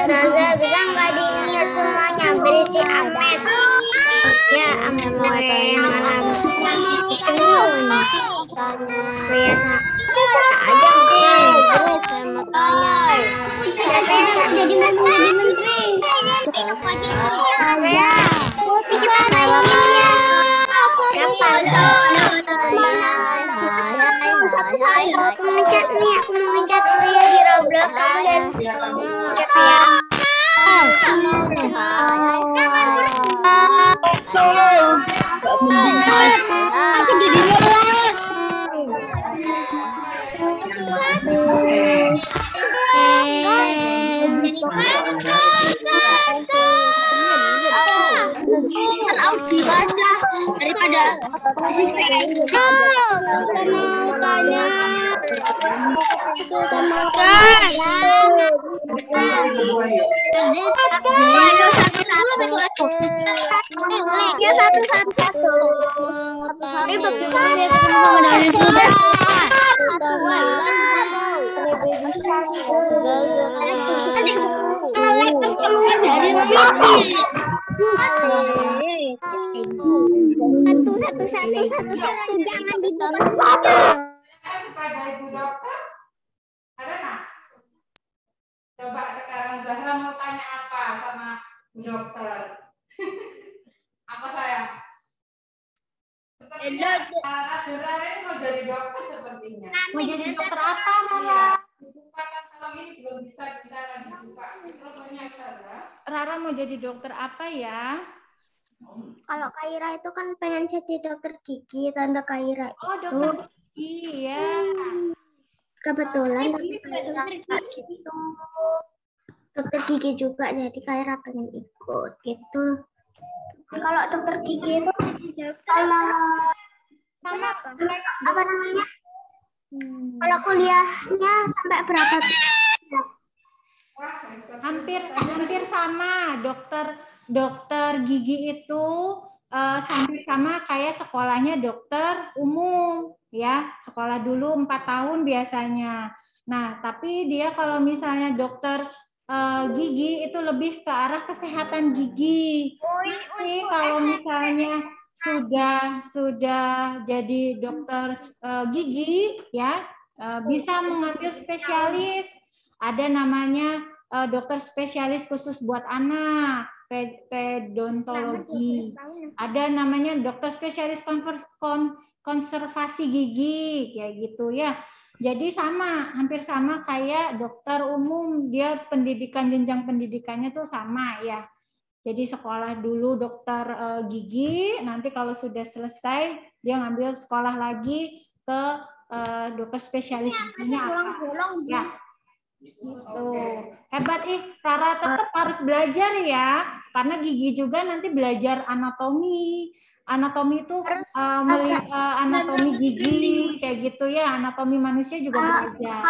Ustazah bisa nggak diingat semuanya berisi amet? Ya, amet mau tanya semua. Tanya. Aja saya mau tanya. Siapa yang jadi menteri? Kita nanya. Siapa? Aku mencet nih, aku mau mencet dulu ya di Roblox. Mencet ya. Aku jadi daripada satu jangan dibahas. Kepada Ibu Dokter, ada nggak? Coba sekarang Zahra mau tanya apa sama Bu Dokter? Apa saya? Sepertinya Rara ini mau jadi dokter sepertinya. Mau jadi dokter apa, Rara? Iya. Dibuka kan malam ini belum bisa bicara dibuka. Mikrofonnya Zahra. Rara mau jadi dokter apa ya? Kalau Kaira itu kan pengen jadi dokter gigi, Tante Kaira. Oh, dokter gigi, ya. Kebetulan Tante Kaira itu dokter gigi juga, jadi Kaira pengen ikut gitu. Kalau dokter gigi itu kalau sama apa namanya? Kalau kuliahnya sampai berapa? Hampir sama. Dokter gigi itu sama kayak sekolahnya dokter umum ya. Sekolah dulu 4 tahun biasanya. Nah, tapi dia kalau misalnya dokter gigi itu lebih ke arah kesehatan gigi. Nanti kalau misalnya sudah jadi dokter gigi ya, bisa mengambil spesialis. Ada namanya dokter spesialis khusus buat anak, pedontologi. Ada namanya dokter spesialis konservasi gigi, kayak gitu ya. Jadi hampir sama kayak dokter umum, dia jenjang pendidikannya tuh sama ya. Jadi sekolah dulu dokter gigi, nanti kalau sudah selesai dia ngambil sekolah lagi ke dokter spesialis giginya apa. Ya. Gitu. Hebat Rara, tetap harus belajar ya, karena gigi juga nanti belajar anatomi. Anatomi itu anatomi gigi kayak gitu ya, anatomi manusia juga belajar.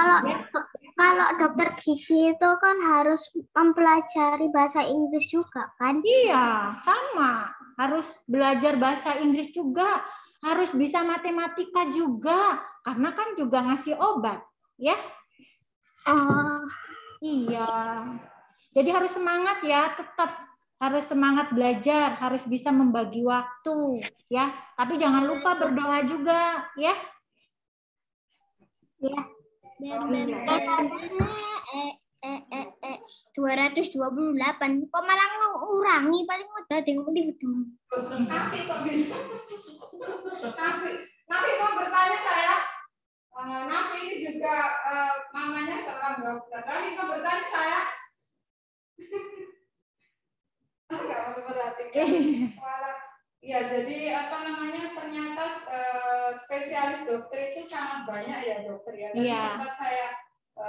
Kalau dokter gigi itu kan harus mempelajari bahasa Inggris juga kan? Iya, sama. Harus belajar bahasa Inggris juga, harus bisa matematika juga, karena kan juga ngasih obat, ya. Iya. Jadi harus semangat ya, tetap harus semangat belajar, harus bisa membagi waktu, ya. Tapi jangan lupa berdoa juga, ya. Ya. 228. Kok malah ngurangi, paling udah tinggal itu. Nafi kok bisa? Nafi mau bertanya saya. Nafi ini juga mamanya seorang dokter. Nafi mau bertanya saya. Enggak mau memperhatikan. Ya, jadi apa namanya, ternyata spesialis dokter itu sangat banyak ya dokter ya. Dan tempat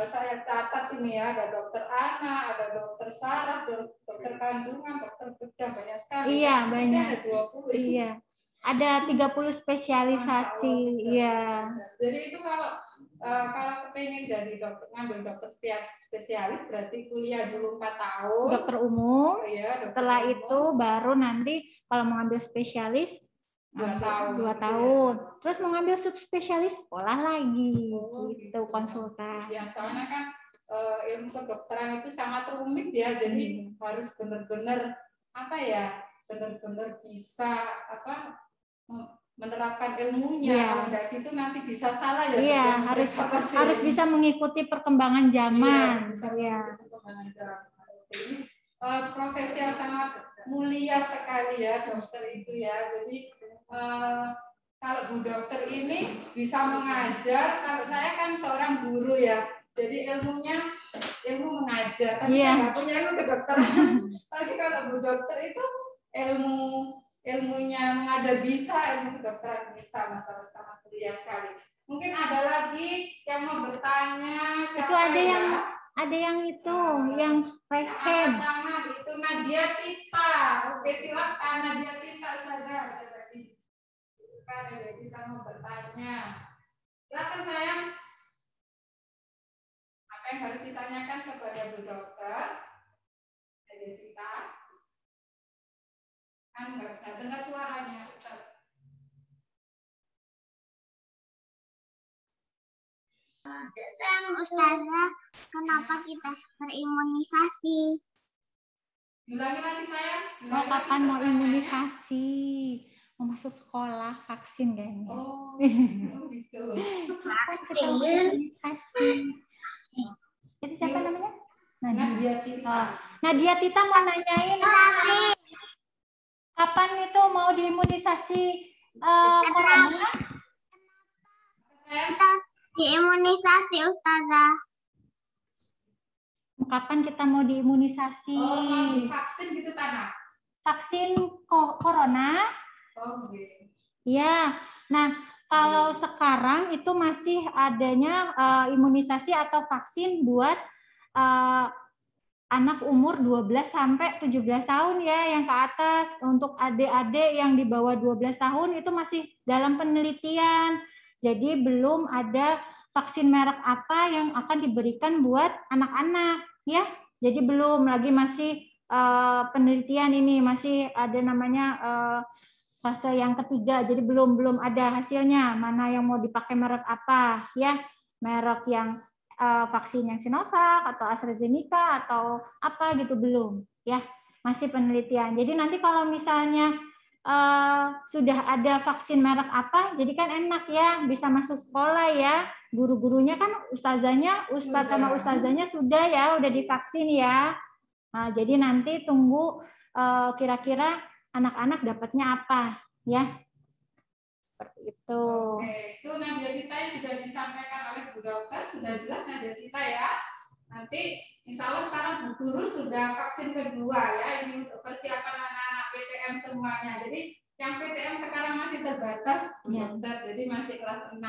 saya catat ini ya, ada dokter anak, ada dokter saraf, dokter kandungan, dokter bedah, banyak sekali. Iya, banyak. Ada 20. Iya. Ada 30 spesialisasi. Iya. Jadi itu kalau pengen jadi dokter, ngambil dokter spesialis berarti kuliah dulu 4 tahun. Dokter umum. Ya, setelah itu baru nanti kalau mau ngambil spesialis 2 tahun. 2 tahun. Terus mau ngambil subspesialis sekolah lagi, gitu konsultan. Ya, soalnya kan ilmu kedokteran itu sangat rumit ya, jadi harus benar-benar apa ya, benar-benar bisa apa menerapkan ilmunya. Kalau enggak gitu nanti bisa salah ya. Iya, harus bisa mengikuti perkembangan zaman. Iya. Profesi yang sangat mulia sekali ya dokter itu ya. Jadi kalau Bu Dokter ini bisa mengajar, kalau saya kan seorang guru ya. Jadi ilmu mengajar, tapi saya nggak punya ilmu kedokteran. Tapi kalau Bu Dokter itu ilmunya mengajar bisa, ilmu kedokteran bisa, masalah sangat mulia sekali. Mungkin ada lagi yang mau bertanya. Itu ada yang itu, yang raise hand. Itu Nadia Tita. Oke, silakan Nadia Tita saja. Nadia Tita mau bertanya. Silakan sayang. Apa yang harus ditanyakan kepada Bu Dokter? Nadia Tita. Enggak dengar suaranya. Ustazah, kenapa kita berimunisasi? Ulangi lagi sayang. Mau kapan mau imunisasi? Mau masuk sekolah, vaksin kayaknya. Oh gitu. Vaksin. Imunisasi. Itu siapa namanya? Nadia Tita. Nadia Tita mau nanyain. Kapan itu mau diimunisasi corona? Kita diimunisasi, Ustazah. Kapan kita mau diimunisasi? Vaksin gitu Tanah? Vaksin corona? Oh, gitu. Ya. Nah, kalau sekarang itu masih adanya imunisasi atau vaksin buat anak umur 12 sampai 17 tahun ya, yang ke atas. Untuk adik-adik yang di bawah 12 tahun itu masih dalam penelitian. Jadi belum ada vaksin merek apa yang akan diberikan buat anak-anak ya. Jadi belum, lagi masih penelitian ini, masih ada namanya fase yang ketiga. Jadi belum ada hasilnya mana yang mau dipakai merek apa ya. Merek yang vaksin yang Sinovac atau AstraZeneca atau apa gitu belum ya, masih penelitian. Jadi nanti kalau misalnya sudah ada vaksin merek apa, jadi kan enak ya, bisa masuk sekolah ya, guru-gurunya kan ustadz sama ustazahnya sudah ya, udah divaksin ya. Nah, jadi nanti tunggu kira-kira anak-anak dapatnya apa ya. Seperti itu. Oke, itu Nadia Tita yang sudah disampaikan oleh Bu Dokter, sudah jelas Nadia Tita ya. Nanti insya Allah sekarang Bu Guru sudah vaksin kedua ya, ini untuk persiapan anak-anak PTM semuanya. Jadi yang PTM sekarang masih terbatas, dokter, jadi masih kelas 6.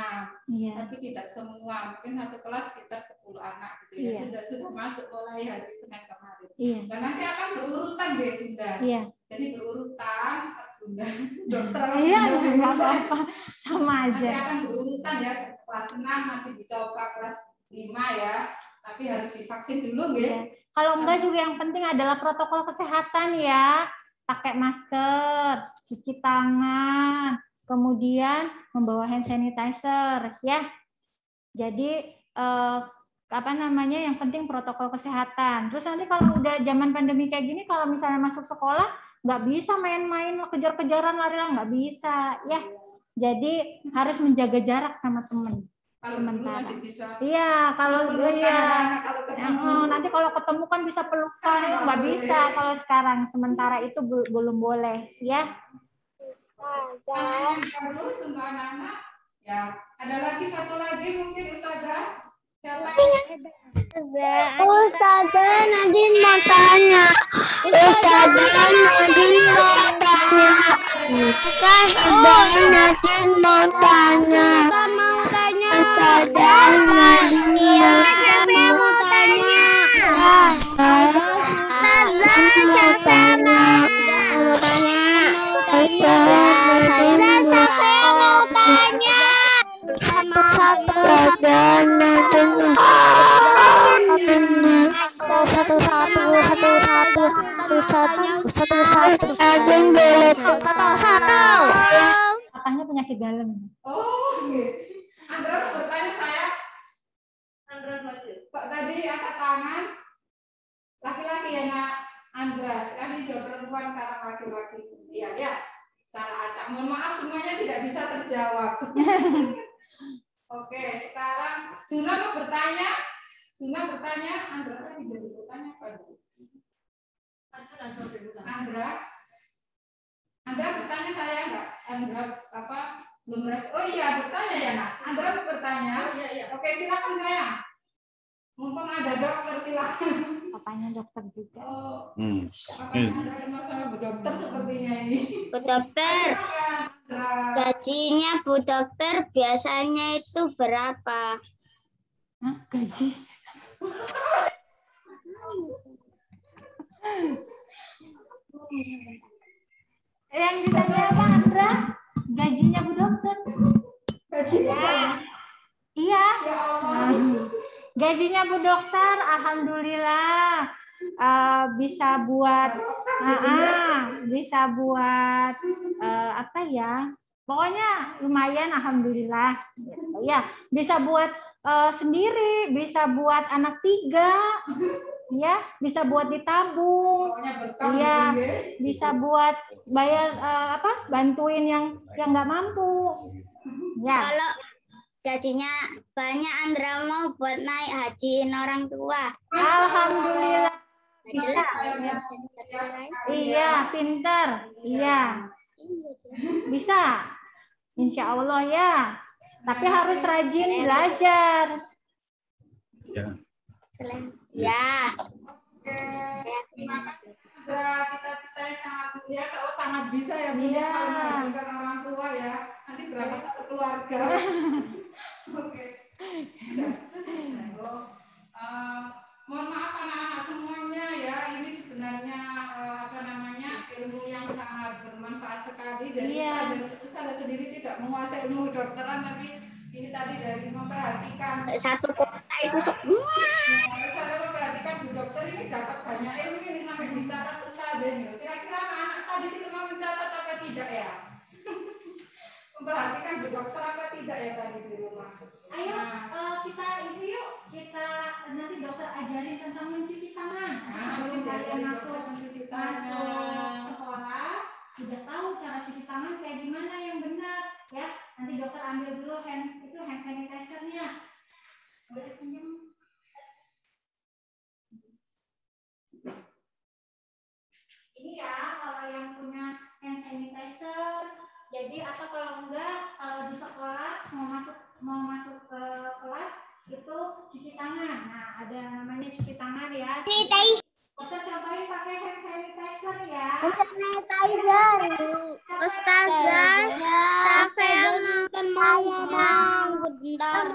Tapi tidak semua, mungkin satu kelas sekitar 10 anak gitu ya. Sudah masuk mulai hari Senin kemarin. Dan nanti akan berurutan deh Bunda. Jadi berurutan Bunda. Dokter nggak apa-apa, sama aja. Nanti akan berurutan ya, kelas 6 nanti dicoba kelas 5 ya. Tapi harus divaksin dulu ya. Kalau enggak juga yang penting adalah protokol kesehatan ya. Pakai masker, cuci tangan, kemudian membawa hand sanitizer ya. Jadi yang penting protokol kesehatan. Terus nanti kalau udah zaman pandemi kayak gini, kalau misalnya masuk sekolah nggak bisa main-main kejar-kejaran lari-lari, nggak bisa ya. Jadi harus menjaga jarak sama teman. Sementara. Iya, kalau nanti kalau ketemu kan bisa pelukan, nggak bisa kalau sekarang. Sementara itu belum boleh, ya. Terus untuk anak-anak, ya. Ada lagi satu lagi mungkin Ustazah. Siapa? Ustazah Nadine mau tanya. Ustazah Nadine mau tanya. Ustazah Nadine mau tanya. Ustazah Nadine mau tanya. Ustazah siapa mau tanya? Ustazah mau tanya. Satu-satu. Katanya penyakit dalam. Oh, gitu. Andra mau bertanya saya. Andra maju. Kok tadi angkat tangan? Laki-laki ya nak. Andra, tadi jawab perempuan sekarang laki-laki. Iya ya. Salah acak. Mohon maaf semuanya tidak bisa terjawab. Oke, sekarang Juna mau bertanya. Andra tadi jadi bertanya apa? Andra bertanya saya enggak? Andra apa? Belum res. Oh iya, bertanya ya nak. Andra mau bertanya. Iya. Oke, silakan saya. Mumpung ada dokter silakan. Papanya dokter juga. Oh. Ada masalah Bu Dokter sepertinya ini. Bu Dokter. Gajinya Bu Dokter biasanya itu berapa? Hah, gaji? Yang ditanya apa Andra? Gajinya Bu Dokter? Gajinya? Iya. Ya Allah. Gajinya Bu Dokter, alhamdulillah bisa buat apa ya? Pokoknya lumayan, alhamdulillah. Ya, bisa buat sendiri, bisa buat anak 3, ya, bisa buat ditabung, ya, bisa buat bayar bantuin yang nggak mampu. Ya. Kalau gajinya banyak, Andra mau buat naik hajiin orang tua. Alhamdulillah bisa. Iya, pintar. Iya. Bisa. Insya Allah ya. Tapi harus rajin belajar. Ya. Oke. Terima kasih. Kita sangat mulia, sangat bisa ya Bu ya, menghasilkan orang tua ya. Nanti berangkat satu keluarga. Oke. Mohon maaf anak-anak semuanya ya. Ini sebenarnya ilmu yang sangat bermanfaat sekali. Jadi Ustazah sendiri tidak menguasai ilmu kedokteran, tapi ini tadi dari memperhatikan satu kota itu saya memperhatikan Bu Dokter ini dapat banyak ilmu ini sampai dicatat Ustazah ini. Kira-kira anak-anak tadi di rumah mencatat apa tidak ya? Memperhatikan Bu Dokter apa tidak ya tadi di rumah? Ayo kita itu yuk, kita nanti dokter ajarin tentang mencuci tangan. Sebelum kalian masuk sekolah, udah tahu cara cuci tangan kayak gimana yang benar ya. Nanti dokter ambil dulu hand sanitizer-nya. Boleh pinjam? Ini ya kalau yang punya hand sanitizer. Jadi atau kalau enggak, kalau di sekolah mau masuk ke kelas itu cuci tangan. Nah, ada namanya cuci tangan ya. Kita cobain pakai hand sanitizer ya. Sanitizer. Ustazah, saya mau ngomong bentar.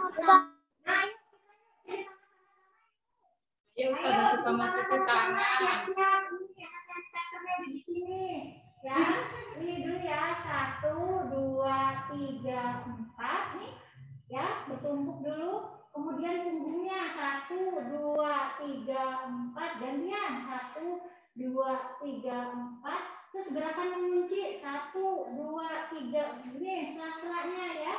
Ya, Ustazah suka mau cuci tangan. Siap, ini hand sanitizernya di sini. Ya, ini dulu ya. 1, 2, 3, 4 nih. Ya, bertumpuk dulu. Kemudian punggungnya 1, 2, 3, 4 gantian 1, 2, 3, 4. Terus gerakan mengunci 1, 2, 3. Ini sela-selanya ya.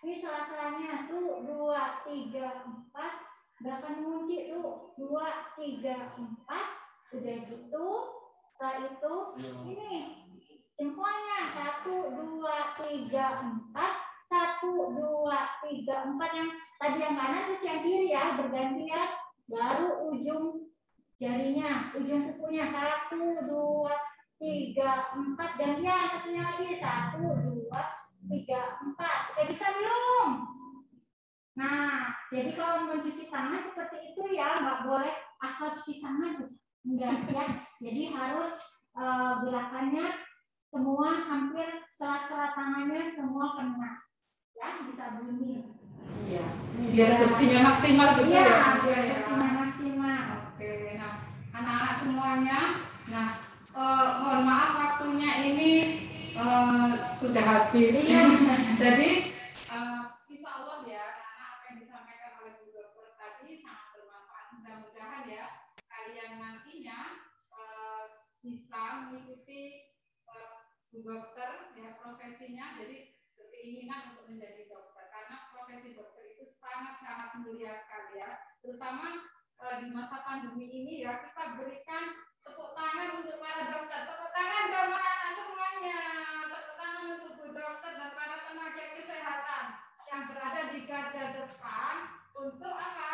Ini sela-selanya tuh 2, 3, 4. Gerakan mengunci tuh 2, 3, 4. Udah gitu. Setelah itu ini jempolnya 1, 2, 3, 4. 1, 2, 3, 4 yang tadi yang kanan terus yang kiri ya berganti ya. Baru ujung jarinya, ujung kukunya 1, 2, 3, 4 gantian satunya lagi 1, 2, 3, 4. Udah bisa belum? Nah, jadi kalau mencuci tangan seperti itu ya, nggak boleh asal cuci tangan enggak ya. Jadi harus gerakannya semua hampir sela-sela tangannya semua kena. Ya, bisa bunyi. Iya. Biar bersihnya maksimal gitu ya. Iya, Biar bersihnya maksimal. Oke, nah anak-anak semuanya, nah mohon maaf waktunya ini sudah habis. Iya. Jadi insya Allah ya, anak-anak apa yang disampaikan oleh Bu Dokter tadi sangat bermanfaat. Mudah-mudahan ya kalian nantinya bisa mengikuti Bu Dokter ya profesinya. Jadi keinginan untuk menjadi dokter karena profesi dokter itu sangat-sangat mulia sekali ya, terutama di masa pandemi ini ya. Kita berikan tepuk tangan untuk para dokter, tepuk tangan dong anak-anak semuanya, tepuk tangan untuk Bu Dokter dan para tenaga kesehatan yang berada di garda depan. Untuk apa?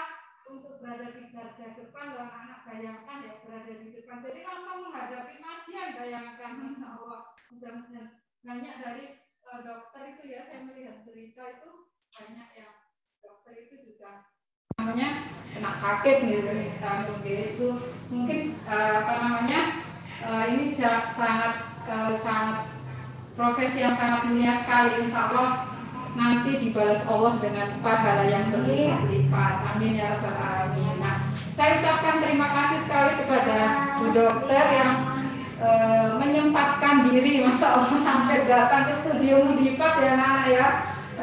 Untuk berada di garda depan, loh anak-anak, bayangkan ya berada di depan, jadi langsung menghadapi pasien, bayangkan. Masya Allah, mudah-mudahan banyak dari dokter itu ya, saya melihat berita itu banyak yang dokter itu juga namanya kena sakit gitu itu mungkin apa namanya ini sangat profesi yang sangat mulia sekali. Insya Allah nanti dibalas Allah dengan pahala yang berlipat-lipat. Amin ya rabbal alamin. Nah, saya ucapkan terima kasih sekali kepada Bu Dokter yang menyempatkan diri, Masya Allah, sampai datang ke studio Mudipat ya anak ya.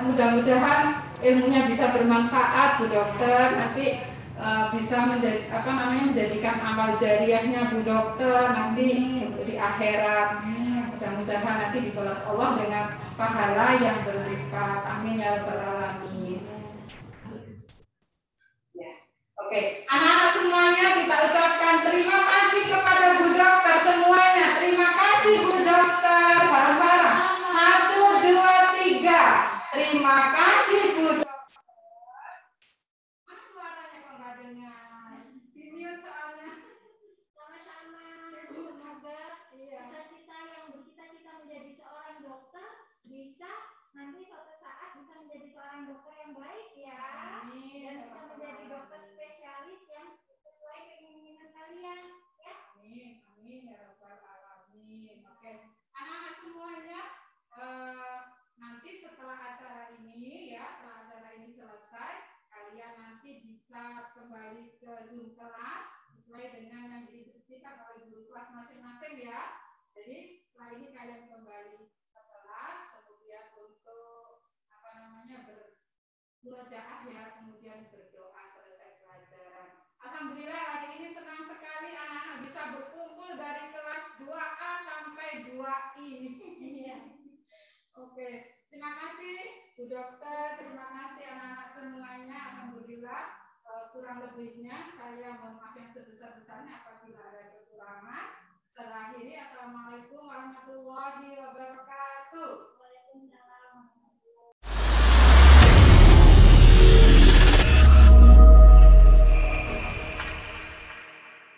Mudah-mudahan ilmunya bisa bermanfaat Bu Dokter, nanti bisa menjadikan amal jariahnya Bu Dokter nanti untuk di akhirat. Mudah-mudahan nanti dibalas Allah dengan pahala yang berlipat. Amin ya rabbal alamin. Oke, anak-anak semuanya kita ucapkan terima kasih kepada Bu Dokter semuanya. Terima kasih Bu Dokter. Bareng-bareng. 1, 2, 3. Terima kasih Bu Dokter. Mana suaranya kok nggak dengar? Di-mute soalnya. Sama-sama. Semoga cita-cita yang bercita-cita menjadi seorang dokter bisa nanti suatu saat bisa menjadi seorang dokter yang baik ya. Amin. Dan bisa menjadi dokter spesialis yang sesuai keinginan kalian ya. Amin. Amin ya rabbal alamin. Oke, anak-anak semuanya, nanti setelah acara ini ya, setelah acara ini selesai, kalian nanti bisa kembali ke Zoom kelas sesuai dengan yang diinstruksikan oleh guru kelas masing-masing ya. Jadi setelah ini kalian kembali ke kelas, kemudian untuk bermurojaah ya, kemudian berdoa selesai pelajaran. Alhamdulillah hari ini senang sekali anak-anak bisa berkumpul dari kelas 2A sampai 2I. Oke, terima kasih Bu Dokter, terima kasih anak-anak semuanya. Alhamdulillah kurang lebihnya saya mohon maaf yang sebesar-besarnya apabila ada kekurangan.